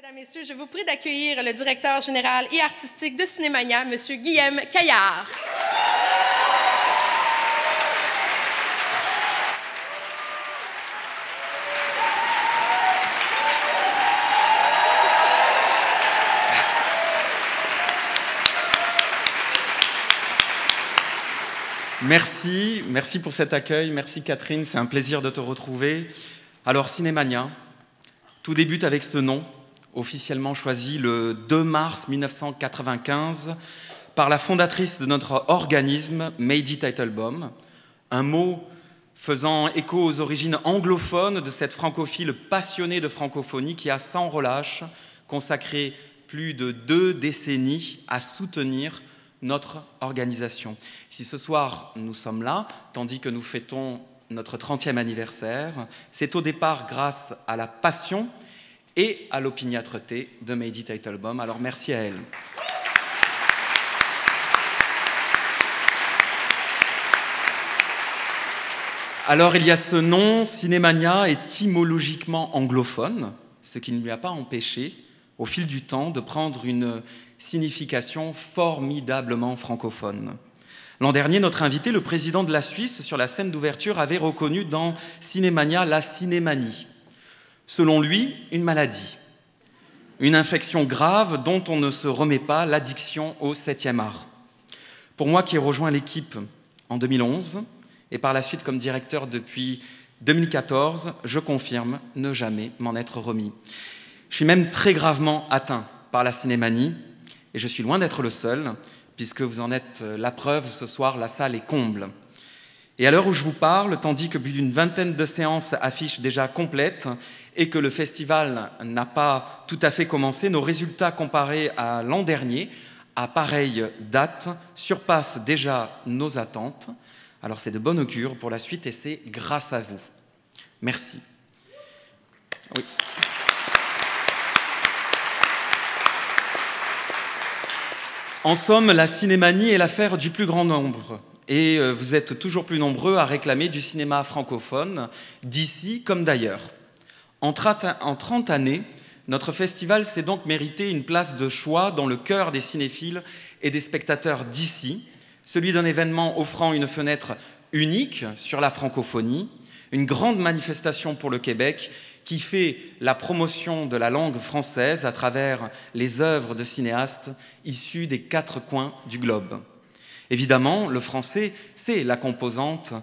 Mesdames, Messieurs, je vous prie d'accueillir le directeur général et artistique de Cinémania, M. Guillaume Caillard. Merci pour cet accueil. Merci Catherine, c'est un plaisir de te retrouver. Alors Cinémania, tout débute avec ce nom, officiellement choisi le 2 mars 1995 par la fondatrice de notre organisme, Mady Teitelbaum, un mot faisant écho aux origines anglophones de cette francophile passionnée de francophonie qui a sans relâche consacré plus de 2 décennies à soutenir notre organisation. Si ce soir nous sommes là, tandis que nous fêtons notre 30e anniversaire, c'est au départ grâce à la passion et à l'opiniâtreté de Mady Teitelbaum. Alors merci à elle. Alors il y a ce nom, Cinémania, étymologiquement anglophone, ce qui ne lui a pas empêché, au fil du temps, de prendre une signification formidablement francophone. L'an dernier, notre invité, le président de la Suisse, sur la scène d'ouverture, avait reconnu dans Cinémania la cinémanie. Selon lui, une maladie, une infection grave dont on ne se remet pas, l'addiction au 7e art. Pour moi qui ai rejoint l'équipe en 2011 et par la suite comme directeur depuis 2014, je confirme ne jamais m'en être remis. Je suis même très gravement atteint par la cinémanie et je suis loin d'être le seul, puisque vous en êtes la preuve, ce soir la salle est comble. Et à l'heure où je vous parle, tandis que plus d'une vingtaine de séances affichent déjà complètes et que le festival n'a pas tout à fait commencé, nos résultats comparés à l'an dernier, à pareille date, surpassent déjà nos attentes. Alors c'est de bon augure pour la suite et c'est grâce à vous. Merci. Oui. En somme, la cinémanie est l'affaire du plus grand nombre. Et vous êtes toujours plus nombreux à réclamer du cinéma francophone, d'ici comme d'ailleurs. En 30 années, notre festival s'est donc mérité une place de choix dans le cœur des cinéphiles et des spectateurs d'ici, celui d'un événement offrant une fenêtre unique sur la francophonie, une grande manifestation pour le Québec qui fait la promotion de la langue française à travers les œuvres de cinéastes issus des 4 coins du globe. Évidemment, le français, c'est la composante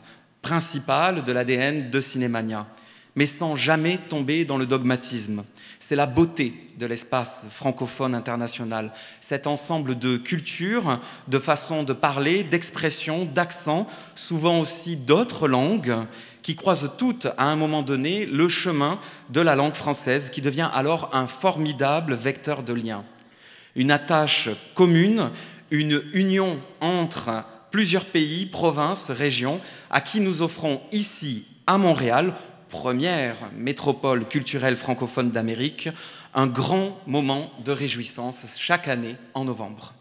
principale de l'ADN de Cinémania, mais sans jamais tomber dans le dogmatisme. C'est la beauté de l'espace francophone international, cet ensemble de cultures, de façons de parler, d'expressions, d'accents, souvent aussi d'autres langues, qui croisent toutes, à un moment donné, le chemin de la langue française, qui devient alors un formidable vecteur de lien. Une attache commune, une union entre plusieurs pays, provinces, régions, à qui nous offrons ici, à Montréal, première métropole culturelle francophone d'Amérique, un grand moment de réjouissance chaque année en novembre.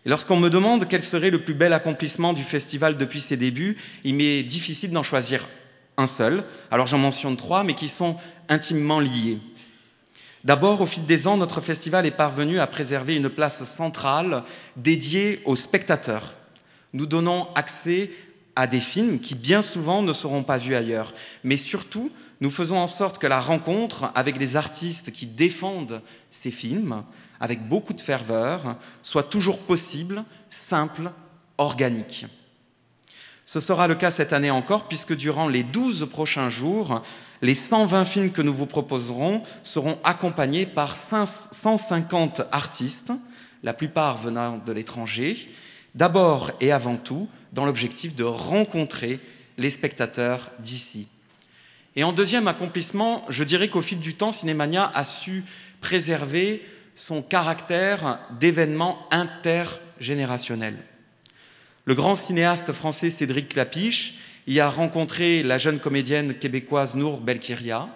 Et lorsqu'on me demande quel serait le plus bel accomplissement du festival depuis ses débuts, il m'est difficile d'en choisir un seul. Alors j'en mentionne 3, mais qui sont intimement liés. D'abord, au fil des ans, notre festival est parvenu à préserver une place centrale dédiée aux spectateurs. Nous donnons accès à des films qui, bien souvent, ne seront pas vus ailleurs. Mais surtout, nous faisons en sorte que la rencontre avec les artistes qui défendent ces films, avec beaucoup de ferveur, soit toujours possible, simple, organique. Ce sera le cas cette année encore, puisque durant les 12 prochains jours, les 120 films que nous vous proposerons seront accompagnés par 150 artistes, la plupart venant de l'étranger, d'abord et avant tout dans l'objectif de rencontrer les spectateurs d'ici. Et en deuxième accomplissement, je dirais qu'au fil du temps, Cinémania a su préserver son caractère d'événement intergénérationnel. Le grand cinéaste français Cédric Klapisch y a rencontré la jeune comédienne québécoise Nour Belkhiria.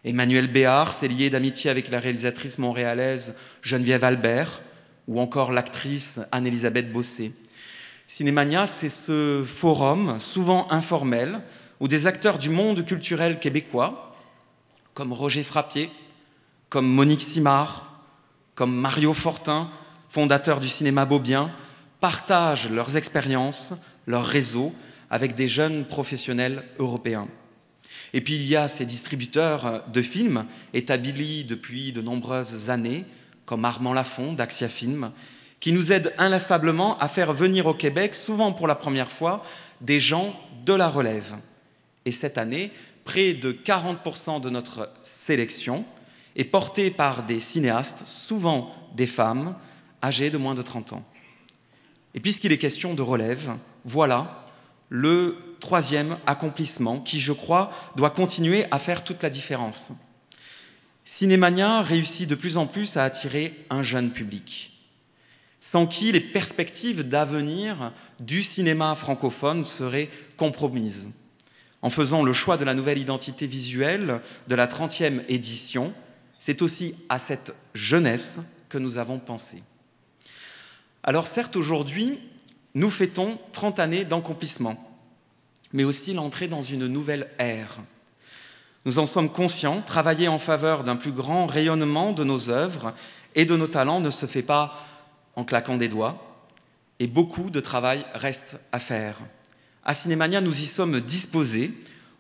Emmanuel Béard s'est lié d'amitié avec la réalisatrice montréalaise Geneviève Albert ou encore l'actrice Anne-Élisabeth Bossé. Cinémania, c'est ce forum, souvent informel, où des acteurs du monde culturel québécois, comme Roger Frappier, comme Monique Simard, comme Mario Fortin, fondateur du cinéma Beaubien, partagent leurs expériences, leurs réseaux avec des jeunes professionnels européens. Et puis il y a ces distributeurs de films établis depuis de nombreuses années, comme Armand Lafont d'Axia Film, qui nous aident inlassablement à faire venir au Québec, souvent pour la première fois, des gens de la relève. Et cette année, près de 40% de notre sélection est portée par des cinéastes, souvent des femmes, âgées de moins de 30 ans. Et puisqu'il est question de relève, voilà le troisième accomplissement qui, je crois, doit continuer à faire toute la différence. Cinémania réussit de plus en plus à attirer un jeune public, sans qui les perspectives d'avenir du cinéma francophone seraient compromises. En faisant le choix de la nouvelle identité visuelle de la 30e édition, c'est aussi à cette jeunesse que nous avons pensé. Alors certes, aujourd'hui, nous fêtons 30 années d'accomplissement, mais aussi l'entrée dans une nouvelle ère. Nous en sommes conscients, travailler en faveur d'un plus grand rayonnement de nos œuvres et de nos talents ne se fait pas en claquant des doigts, et beaucoup de travail reste à faire. À Cinémania, nous y sommes disposés,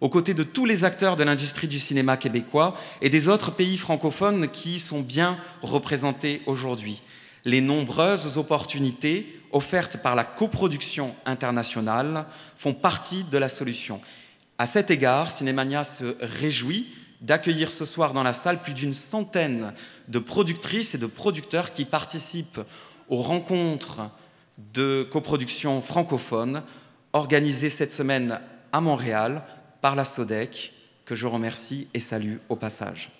aux côtés de tous les acteurs de l'industrie du cinéma québécois et des autres pays francophones qui sont bien représentés aujourd'hui. Les nombreuses opportunités offertes par la coproduction internationale font partie de la solution. À cet égard, Cinémania se réjouit d'accueillir ce soir dans la salle plus d'une centaine de productrices et de producteurs qui participent aux rencontres de coproduction francophone organisées cette semaine à Montréal par la SODEC, que je remercie et salue au passage.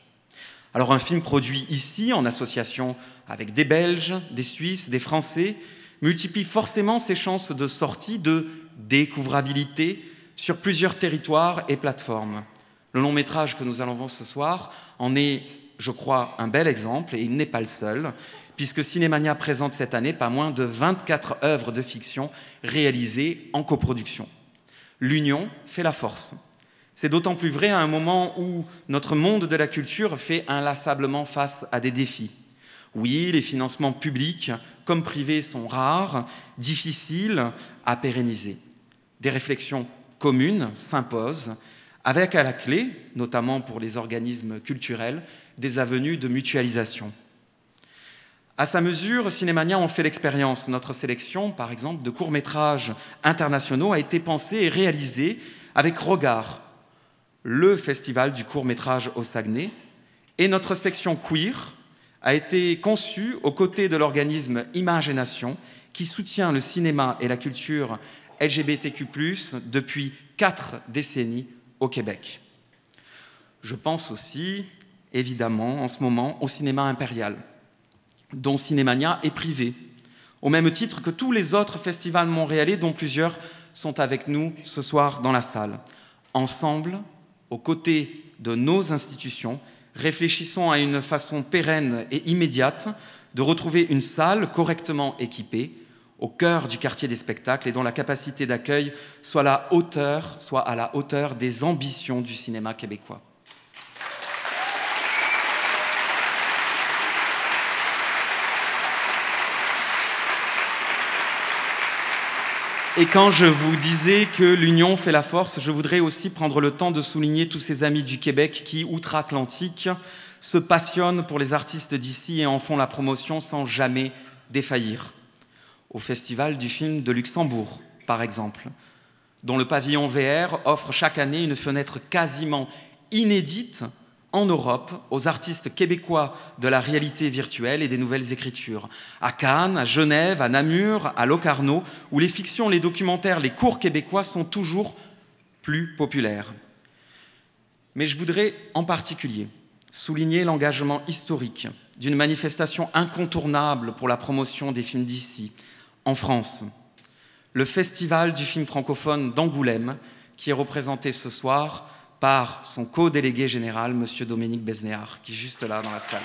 Alors un film produit ici en association avec des Belges, des Suisses, des Français multiplie forcément ses chances de sortie, de découvrabilité sur plusieurs territoires et plateformes. Le long métrage que nous allons voir ce soir en est, je crois, un bel exemple, et il n'est pas le seul, puisque Cinémania présente cette année pas moins de 24 œuvres de fiction réalisées en coproduction. L'union fait la force. C'est d'autant plus vrai à un moment où notre monde de la culture fait inlassablement face à des défis. Oui, les financements publics comme privés sont rares, difficiles à pérenniser. Des réflexions communes s'imposent, avec à la clé, notamment pour les organismes culturels, des avenues de mutualisation. À sa mesure, Cinémania en fait l'expérience. Notre sélection, par exemple, de courts-métrages internationaux a été pensée et réalisée avec Regard, le festival du court-métrage au Saguenay, et notre section queer a été conçue aux côtés de l'organisme Imagination, qui soutient le cinéma et la culture LGBTQ+, depuis 4 décennies au Québec. Je pense aussi, évidemment, en ce moment, au cinéma impérial, dont Cinémania est privé, au même titre que tous les autres festivals montréalais, dont plusieurs sont avec nous ce soir dans la salle. Ensemble, aux côtés de nos institutions, réfléchissons à une façon pérenne et immédiate de retrouver une salle correctement équipée, au cœur du quartier des spectacles et dont la capacité d'accueil soit à la hauteur des ambitions du cinéma québécois. Et quand je vous disais que l'union fait la force, je voudrais aussi prendre le temps de souligner tous ces amis du Québec qui, outre-Atlantique, se passionnent pour les artistes d'ici et en font la promotion sans jamais défaillir. Au Festival du film de Luxembourg, par exemple, dont le pavillon VR offre chaque année une fenêtre quasiment inédite en Europe aux artistes québécois de la réalité virtuelle et des nouvelles écritures. À Cannes, à Genève, à Namur, à Locarno, où les fictions, les documentaires, les courts québécois sont toujours plus populaires. Mais je voudrais en particulier souligner l'engagement historique d'une manifestation incontournable pour la promotion des films d'ici, en France. Le Festival du film francophone d'Angoulême, qui est représenté ce soir par son co-délégué général, M. Dominique Besnéard, qui est juste là dans la salle.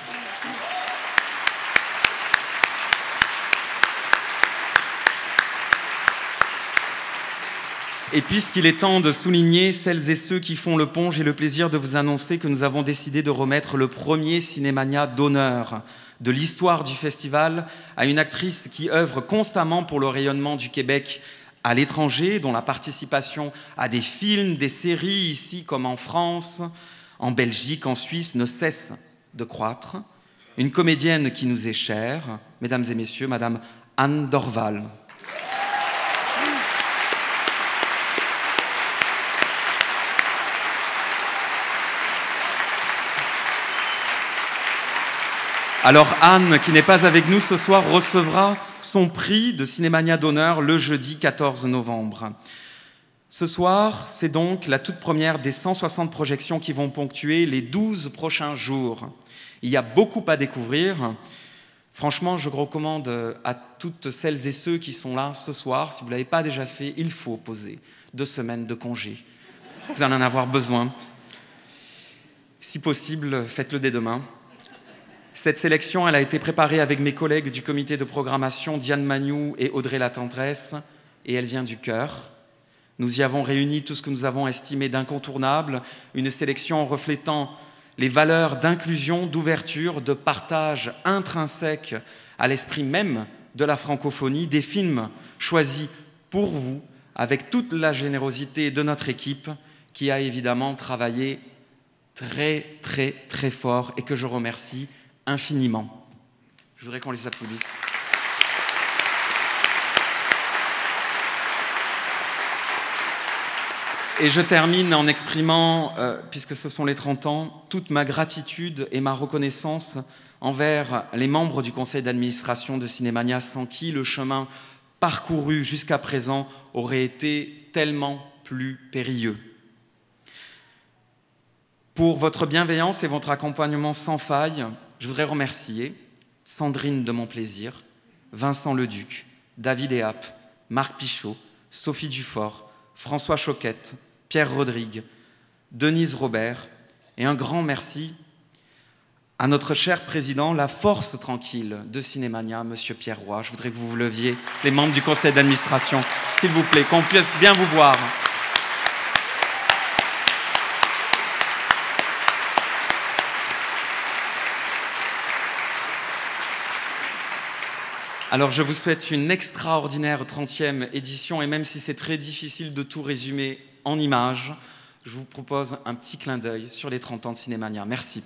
Et puisqu'il est temps de souligner celles et ceux qui font le pont, j'ai le plaisir de vous annoncer que nous avons décidé de remettre le premier Cinémania d'honneur de l'histoire du festival à une actrice qui œuvre constamment pour le rayonnement du Québec à l'étranger, dont la participation à des films, des séries ici comme en France, en Belgique, en Suisse ne cesse de croître. Une comédienne qui nous est chère, mesdames et messieurs, madame Anne Dorval. Alors Anne, qui n'est pas avec nous ce soir, recevra son prix de Cinémania d'honneur le jeudi 14 novembre. Ce soir, c'est donc la toute première des 160 projections qui vont ponctuer les 12 prochains jours. Il y a beaucoup à découvrir. Franchement, je recommande à toutes celles et ceux qui sont là ce soir, si vous ne l'avez pas déjà fait, il faut poser 2 semaines de congé. Vous allez en avoir besoin. Si possible, faites-le dès demain. Cette sélection, elle a été préparée avec mes collègues du comité de programmation, Diane Magnou et Audrey Latendresse, et elle vient du cœur. Nous y avons réuni tout ce que nous avons estimé d'incontournable, une sélection reflétant les valeurs d'inclusion, d'ouverture, de partage intrinsèque à l'esprit même de la francophonie, des films choisis pour vous, avec toute la générosité de notre équipe, qui a évidemment travaillé très, très, très fort et que je remercie infiniment. Je voudrais qu'on les applaudisse. Et je termine en exprimant, puisque ce sont les 30 ans, toute ma gratitude et ma reconnaissance envers les membres du conseil d'administration de Cinémania, sans qui le chemin parcouru jusqu'à présent aurait été tellement plus périlleux. Pour votre bienveillance et votre accompagnement sans faille, je voudrais remercier Sandrine de Mon Plaisir, Vincent Leduc, David Ehap, Marc Pichot, Sophie Dufort, François Choquette, Pierre Rodrigue, Denise Robert, et un grand merci à notre cher président, la force tranquille de Cinémania, Monsieur Pierre Roy. Je voudrais que vous vous leviez, les membres du conseil d'administration, s'il vous plaît, qu'on puisse bien vous voir. Alors je vous souhaite une extraordinaire 30e édition, et même si c'est très difficile de tout résumer en images, je vous propose un petit clin d'œil sur les 30 ans de Cinémania. Merci.